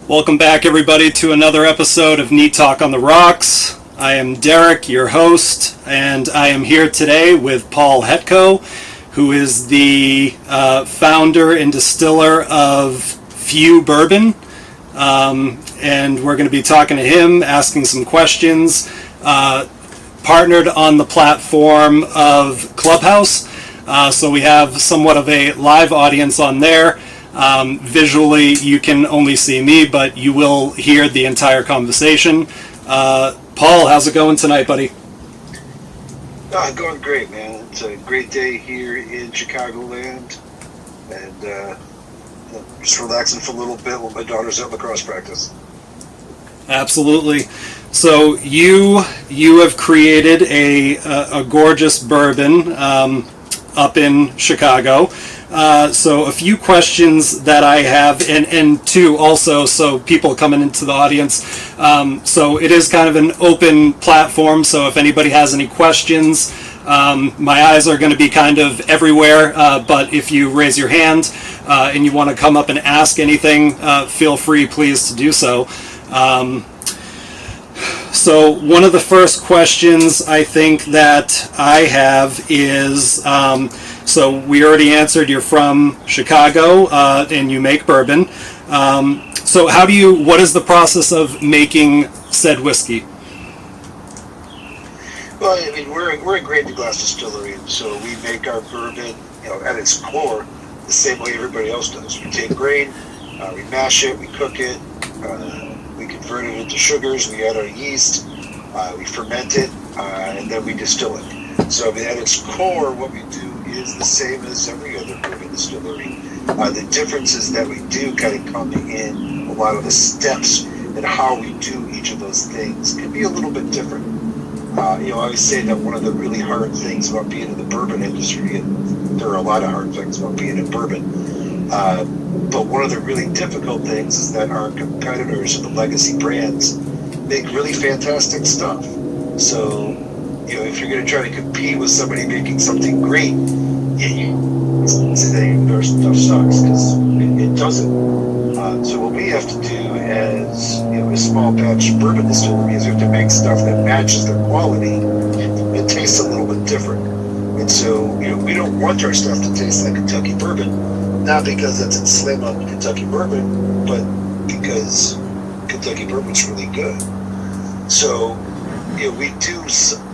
Welcome back, everybody, to another episode of Neat Talk on the Rocks. I am Derek, your host, and I am here today with Paul Hletko, who is the founder and distiller of FEW Bourbon. And we're going to be talking to him, asking some questions. Partnered on the platform of Clubhouse, so we have somewhat of a live audience on there. Visually, you can only see me, but you will hear the entire conversation. Paul, how's it going tonight, buddy? Going great, man. It's a great day here in Chicagoland, and just relaxing for a little bit while my daughter's at lacrosse practice. Absolutely. So you have created a gorgeous bourbon up in Chicago. So a few questions that I have, and two also, so people coming into the audience. So it is kind of an open platform, so if anybody has any questions, my eyes are going to be kind of everywhere, but if you raise your hand and you want to come up and ask anything, feel free, please, to do so. So one of the first questions I think that I have is, so we already answered you're from Chicago and you make bourbon. So what is the process of making said whiskey? Well, I mean, we're a grain to glass distillery, so we make our bourbon, at its core, the same way everybody else does. We take grain, we mash it, we cook it, we convert it into sugars, we add our yeast, we ferment it, and then we distill it. So at its core, what we do is the same as every other bourbon distillery. The differences that we do kind of come in a lot of the steps and how we do each of those things can be a little bit different. I always say that one of the really hard things about being in the bourbon industry, and there are a lot of hard things about being in bourbon, but one of the really difficult things is that our competitors and the legacy brands make really fantastic stuff. So, if you're going to try to compete with somebody making something great, you say their stuff sucks, because it doesn't. So what we have to do as a small batch bourbon distillery is we have to make stuff that matches their quality and tastes a little bit different. And so we don't want our stuff to taste like Kentucky bourbon, not because that's a slam on Kentucky bourbon, but because Kentucky bourbon's really good. So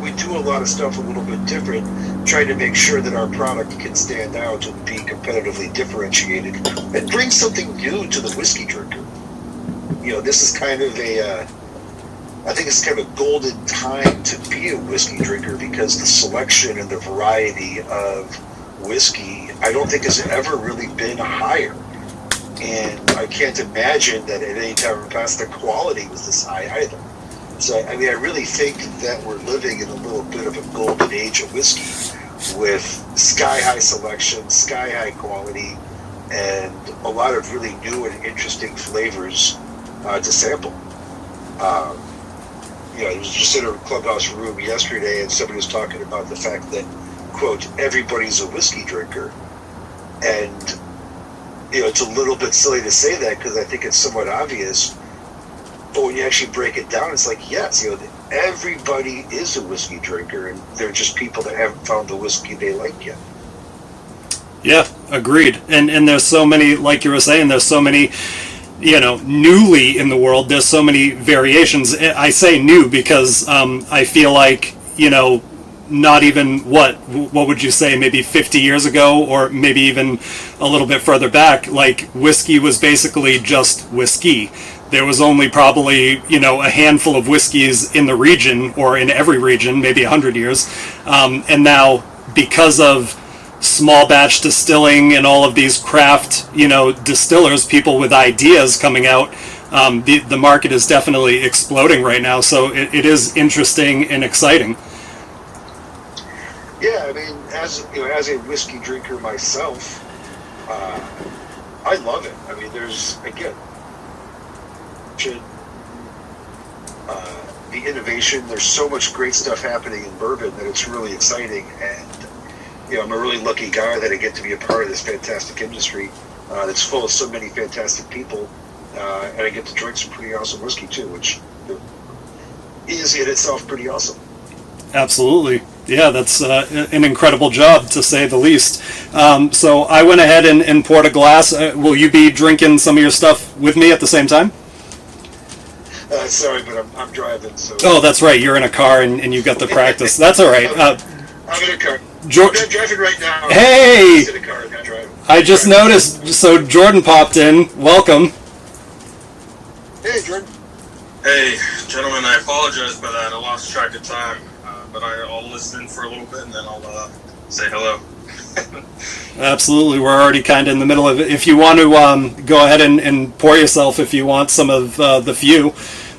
we do a lot of stuff a little bit different, trying to make sure that our product can stand out and be competitively differentiated and bring something new to the whiskey drinker. This is kind of I think it's kind of a golden time to be a whiskey drinker, because the selection and the variety of whiskey, I don't think has ever really been higher. And I can't imagine that at any time in the past the quality was this high either. So, I really think that we're living in a little bit of a golden age of whiskey, with sky-high selection, sky-high quality, and a lot of really new and interesting flavors to sample. I was just in a clubhouse room yesterday, and somebody was talking about the fact that, quote, everybody's a whiskey drinker. And, it's a little bit silly to say that, because I think it's somewhat obvious. But when you actually break it down, it's like, yes, everybody is a whiskey drinker, and they're just people that haven't found the whiskey they like yet. Yeah, agreed. And there's so many, like you were saying, there's so many, newly in the world, there's so many variations. I say new because I feel like, not even, what would you say, maybe 50 years ago, or maybe even a little bit further back, like whiskey was basically just whiskey. There was only probably, a handful of whiskeys in the region, or in every region, maybe 100 years. And now, because of small batch distilling and all of these craft, distillers, people with ideas coming out, the market is definitely exploding right now. So it is interesting and exciting. Yeah, as a whiskey drinker myself, I love it. There's, again, the innovation. There's so much great stuff happening in bourbon that it's really exciting, and I'm a really lucky guy that I get to be a part of this fantastic industry that's full of so many fantastic people and I get to drink some pretty awesome whiskey too, which is in itself pretty awesome. Absolutely. Yeah, that's an incredible job, to say the least. So I went ahead and poured a glass. Will you be drinking some of your stuff with me at the same time? Sorry, but I'm driving. So. Oh, that's right. You're in a car and you got the practice. That's all right. I'm in a car. I'm driving right now. Hey! I'm in a car. I'm not driving. I just noticed. So Jordan popped in. Welcome. Hey, Jordan. Hey, gentlemen, I apologize for that. I lost track of time, but I'll listen for a little bit and then I'll say hello. Absolutely. We're already kind of in the middle of it. If you want to go ahead and pour yourself, if you want some of the few.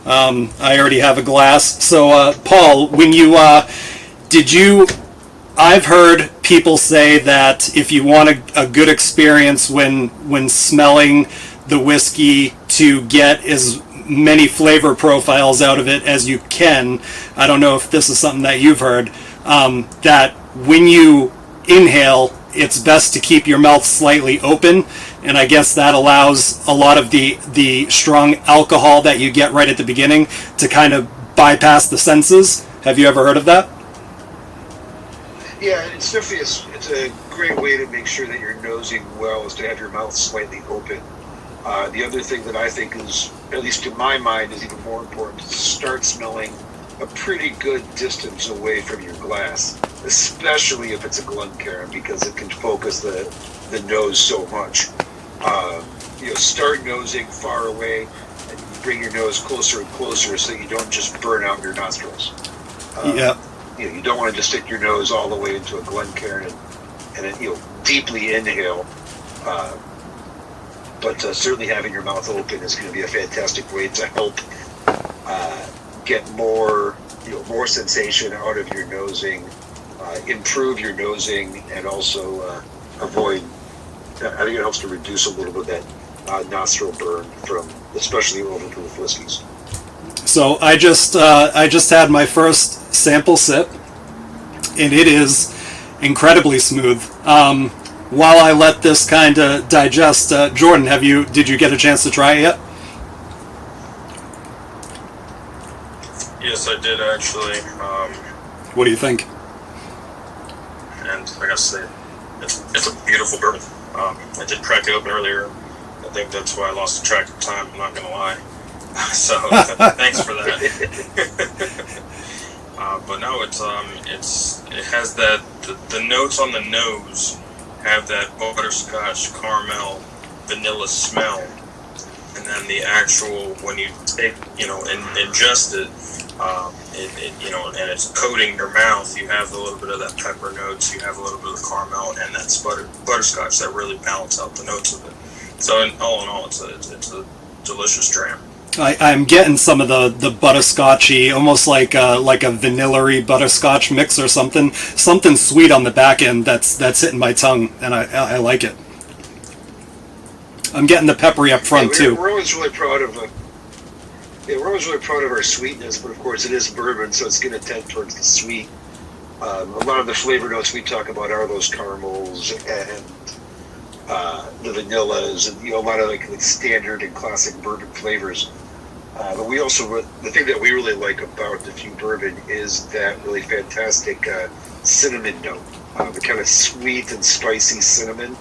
I already have a glass. So, Paul, when you I've heard people say that if you want a good experience when smelling the whiskey, to get as many flavor profiles out of it as you can. I don't know if this is something that you've heard, that when you inhale, it's best to keep your mouth slightly open, and I guess that allows a lot of the strong alcohol that you get right at the beginning to kind of bypass the senses. Have you ever heard of that? Yeah, it's definitely it's a great way to make sure that you're nosing well, is to have your mouth slightly open. The other thing that I think is, at least to my mind, is even more important, is to start smelling a pretty good distance away from your glass, especially if it's a Glencairn, because it can focus the nose so much. Start nosing far away and bring your nose closer and closer so you don't just burn out your nostrils. You don't want to just stick your nose all the way into a Glencairn and deeply inhale. But certainly having your mouth open is going to be a fantastic way to help get more sensation out of your nosing, improve your nosing, and also avoid. I think it helps to reduce a little bit of that nostril burn from especially overproof whiskeys. So I just had my first sample sip, and it is incredibly smooth. While I let this kind of digest, Jordan, did you get a chance to try it yet? Yes, I did actually. What do you think? And I gotta say, it's a beautiful bourbon. I did crack it open earlier. I think that's why I lost track of time. I'm not gonna lie. So thanks for that. But no, it has that the notes on the nose have that butterscotch, caramel, vanilla smell, and then the actual, when you take, and ingest it, and it's coating your mouth, you have a little bit of that pepper notes, you have a little bit of caramel, and that's butterscotch that really balance out the notes of it. So in all, it's a delicious dram. I'm getting some of the butterscotchy, almost like a vanilla-y butterscotch mix or something sweet on the back end that's hitting my tongue, and I like it. I'm getting the peppery up front too. We're always really proud of our sweetness, but of course it is bourbon, so it's going to tend towards the sweet. A lot of the flavor notes we talk about are those caramels and the vanillas, and a lot of like standard and classic bourbon flavors. But we also, the thing that we really like about the FEW bourbon is that really fantastic cinnamon note, the kind of sweet and spicy cinnamon.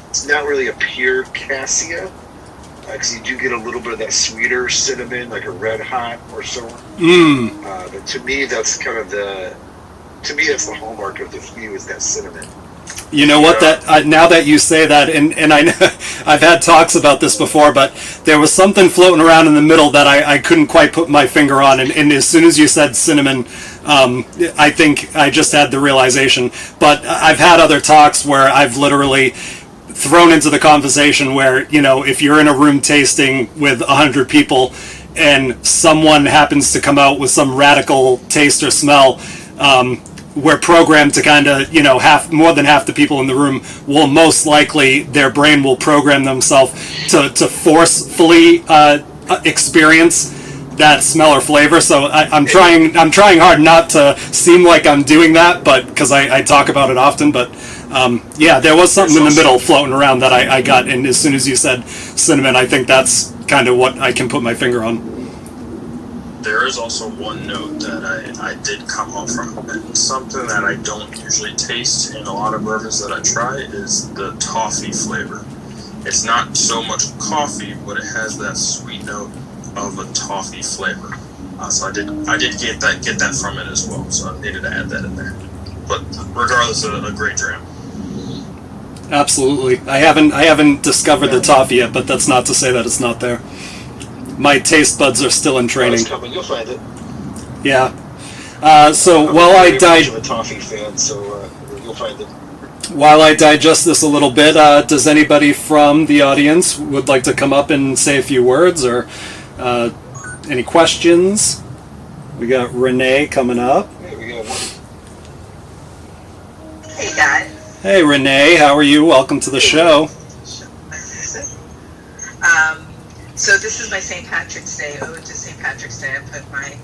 It's not really a pure cassia, because you do get a little bit of that sweeter cinnamon, like a red hot or so. But to me, that's kind of that's the hallmark of the FEW, is that cinnamon. You know what? Now that you say that, and I know I've had talks about this before, but there was something floating around in the middle that I couldn't quite put my finger on, and as soon as you said cinnamon, I think I just had the realization. But I've had other talks where I've literally thrown into the conversation where, if you're in a room tasting with 100 people and someone happens to come out with some radical taste or smell, we're programmed to kind of, more than half the people in the room will most likely, their brain will program themselves to forcefully experience that smell or flavor. So I'm trying hard not to seem like I'm doing that, but because I talk about it often, but Yeah, there was something in the middle floating around that I got, and as soon as you said cinnamon, I think that's kind of what I can put my finger on. There is also one note that I did come home from. And something that I don't usually taste in a lot of bourbons that I try is the toffee flavor. It's not so much coffee, but it has that sweet note of a toffee flavor. So I did get that from it as well. So I needed to add that in there. But regardless, a great dram. Absolutely. I haven't discovered the toffee yet, but that's not to say that it's not there. My taste buds are still in training. It's coming. You'll find it. Yeah. So while I I'm a toffee fan, so you'll find it. While I digest this a little bit, does anybody from the audience would like to come up and say a few words or any questions? We got Renee coming up. Hey, we got one. Hey guys. Hey Renee, how are you? Welcome to the show. So this is my St. Patrick's Day. Ode to St. Patrick's Day. I put my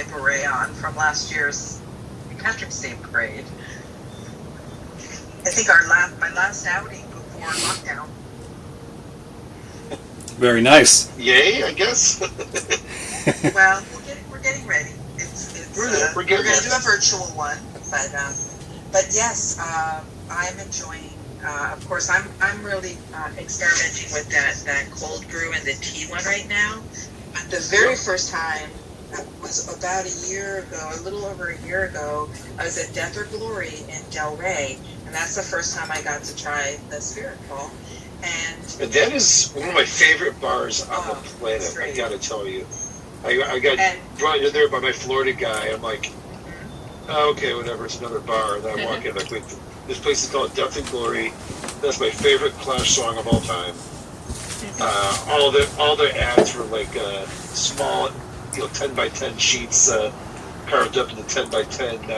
beret on from last year's St. Patrick's Day parade. I think my last outing before lockdown. Very nice. Yay, I guess. Well, we're getting ready. We're going to do a virtual one, but yes, I'm enjoying. Of course, I'm really experimenting with that cold brew and the tea one right now. But the very first time was about a year ago, a little over a year ago. I was at Death or Glory in Del Rey, and that's the first time I got to try the Spirit Ball. And that is one of my favorite bars on the planet. I gotta tell you, I got brought in there by my Florida guy. I'm like, oh, okay, whatever, it's another bar. And then I walk in, like, wait, this place is called Death and Glory. That's my favorite Clash song of all time. All their ads were like small, 10 by 10 sheets carved up into 10 by 10,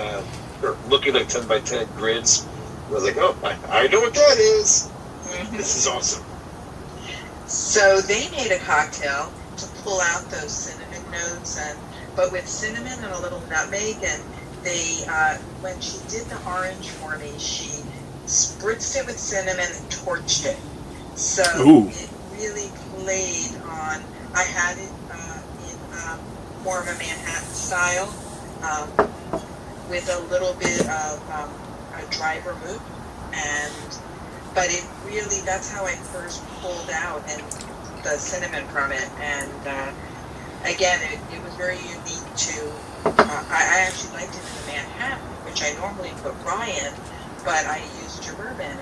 or looking like 10 by 10 grids. I was like, oh, I know what that is. This is awesome. So they made a cocktail to pull out those cinnamon notes, but with cinnamon and a little nutmeg, and they when she did the orange for me, she spritzed it with cinnamon and torched it. So it really played on. I had it in more of a Manhattan style with a little bit of a dry vermouth, but it really, that's how I first pulled out the cinnamon from it, and again, it was very unique to. I actually liked it in the Manhattan, which I normally put rye in, but I used your bourbon.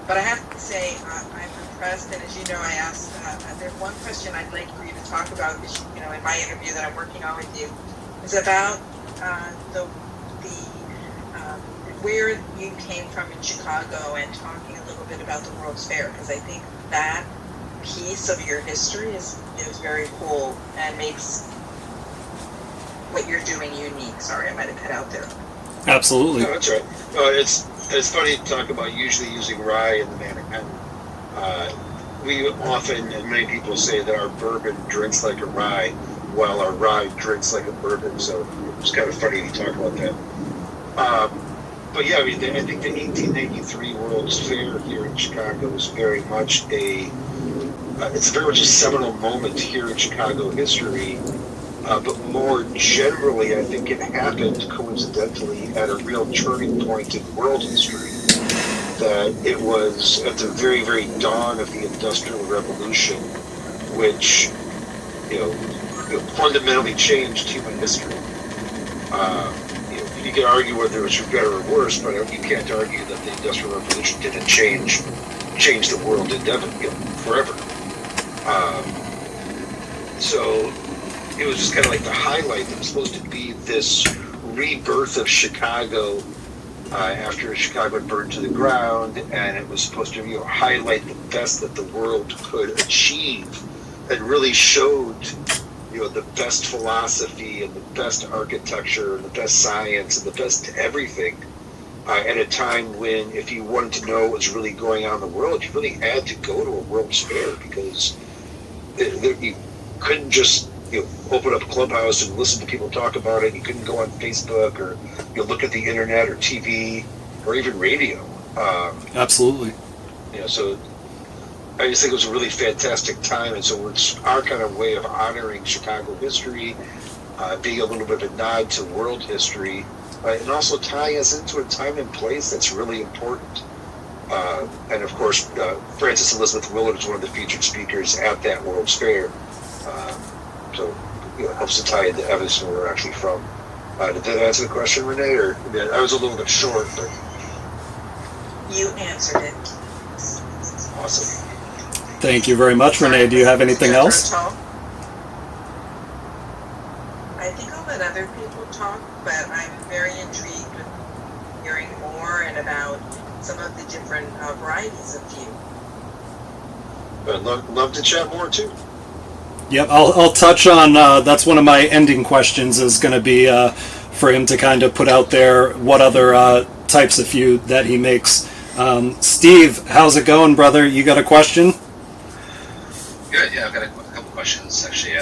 But I have to say, I'm impressed, and as you know, I asked, there's one question I'd like for you to talk about, in my interview that I'm working on with you, is about where you came from in Chicago and talking a little bit about the World's Fair, because I think that piece of your history is very cool and makes what you're doing unique. Sorry, I might have cut out there. Absolutely. No, that's right. It's funny to talk about usually using rye in the Manhattan. We often, and many people say that our bourbon drinks like a rye, while our rye drinks like a bourbon. So it's kind of funny to talk about that. But yeah, I think the 1893 World's Fair here in Chicago is very much it's very much a seminal moment here in Chicago history. But more generally, I think it happened coincidentally at a real turning point in world history. That it was at the very, very dawn of the Industrial Revolution, which, fundamentally changed human history. You can argue whether it was for better or worse, but you can't argue that the Industrial Revolution didn't change the world indefinitely, forever. So it was just kind of like the highlight that was supposed to be this rebirth of Chicago after Chicago had burned to the ground, and it was supposed to highlight the best that the world could achieve, and really showed the best philosophy and the best architecture and the best science and the best everything at a time when, if you wanted to know what was really going on in the world, you really had to go to a World's Fair, because you couldn't just open up Clubhouse and listen to people talk about it. You couldn't go on Facebook or look at the internet or TV or even radio. Absolutely. So I just think it was a really fantastic time, and so it's our kind of way of honoring Chicago history, being a little bit of a nod to world history, and also tying us into a time and place that's really important. And of course, Frances Elizabeth Willard is one of the featured speakers at that World's Fair. So it helps to tie into Evanston, where we're actually from. Did that answer the question, Renee? Or I was a little bit short, but You answered it. awesome. Thank you very much, Renee. Do you have anything else? I think I'll let other people talk, but I'm very intrigued with hearing more and about some of the different varieties of few. I'd love to chat more too. Yep, I'll touch on, that's one of my ending questions is going to be for him to kind of put out there what other types of few that he makes. Steve, how's it going, brother? You got a question? Good, yeah, I've got a couple questions. Actually,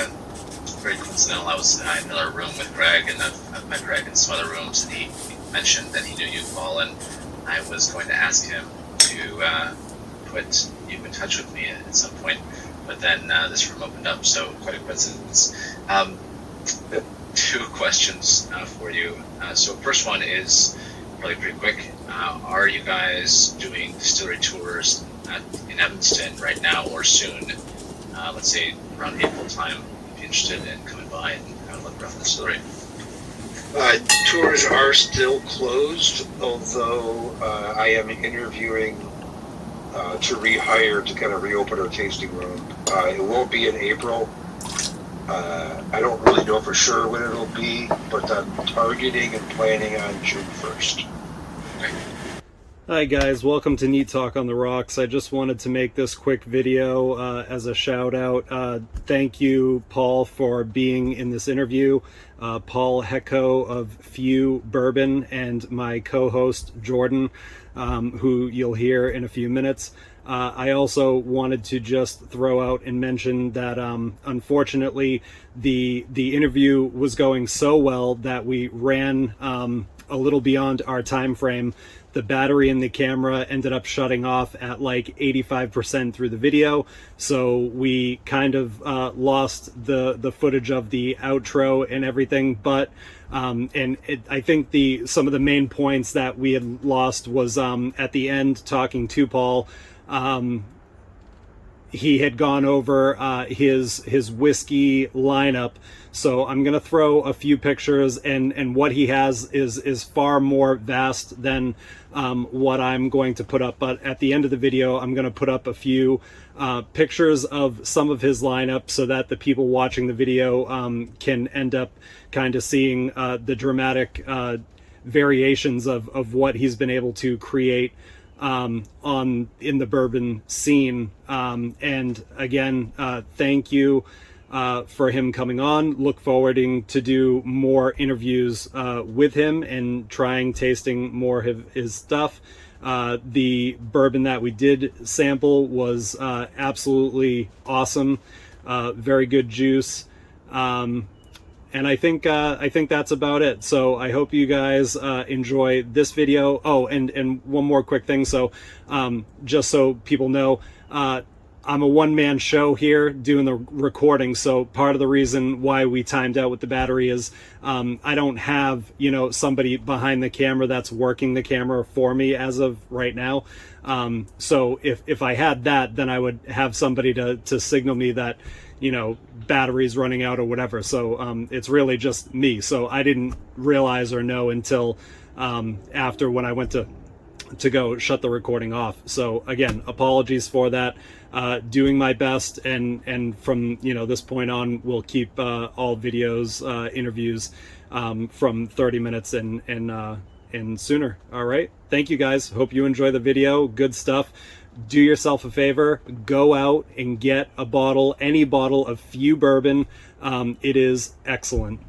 very coincidental. I was in another room with Greg, and I've met Greg in some other rooms, and he mentioned that he knew you, Paul, and I was going to ask him to put you in touch with me at some point, but then this room opened up, so quite a coincidence. Two questions for you. So first one is probably pretty quick. Are you guys doing distillery tours in Evanston right now or soon? Let's say around April time, if you're interested in coming by and have a look around the distillery. Tours are still closed, although I am interviewing to rehire to kind of reopen our tasting room. It won't be in April. I don't really know for sure when it'll be, but I'm targeting and planning on June 1st. Hi guys, welcome to Neat Talk on the Rocks. I just wanted to make this quick video as a shout out. Thank you, Paul, for being in this interview. Paul Hletko of FEW Bourbon and my co-host Jordan, who you'll hear in a few minutes. I also wanted to just throw out and mention that unfortunately the interview was going so well that we ran a little beyond our time frame. The battery in the camera ended up shutting off at like 85% through the video, so we kind of lost the footage of the outro and everything. But I think some of the main points that we had lost was at the end talking to Paul. He had gone over his whiskey lineup, so I'm gonna throw a few pictures, and what he has is far more vast than what I'm going to put up. But at the end of the video, I'm gonna put up a few pictures of some of his lineup so that the people watching the video can end up kind of seeing the dramatic variations of what he's been able to create in the bourbon scene. And again, thank you for him coming on. Look forwarding to do more interviews with him and tasting more of his stuff. The bourbon that we did sample was absolutely awesome. Very good juice. And I think that's about it. So I hope you guys enjoy this video. Oh, and one more quick thing. So just so people know, I'm a one-man show here doing the recording. So part of the reason why we timed out with the battery is I don't have, somebody behind the camera that's working the camera for me as of right now. So if I had that, then I would have somebody to signal me that, batteries running out or whatever. So it's really just me. So I didn't realize or know until after when I went to go shut the recording off. So again, apologies for that. Doing my best, and from this point on, we'll keep all videos, interviews from 30 minutes and sooner. All right, thank you guys. Hope you enjoy the video. Good stuff. Do yourself a favor, go out and get a bottle, any bottle of FEW bourbon. It is excellent.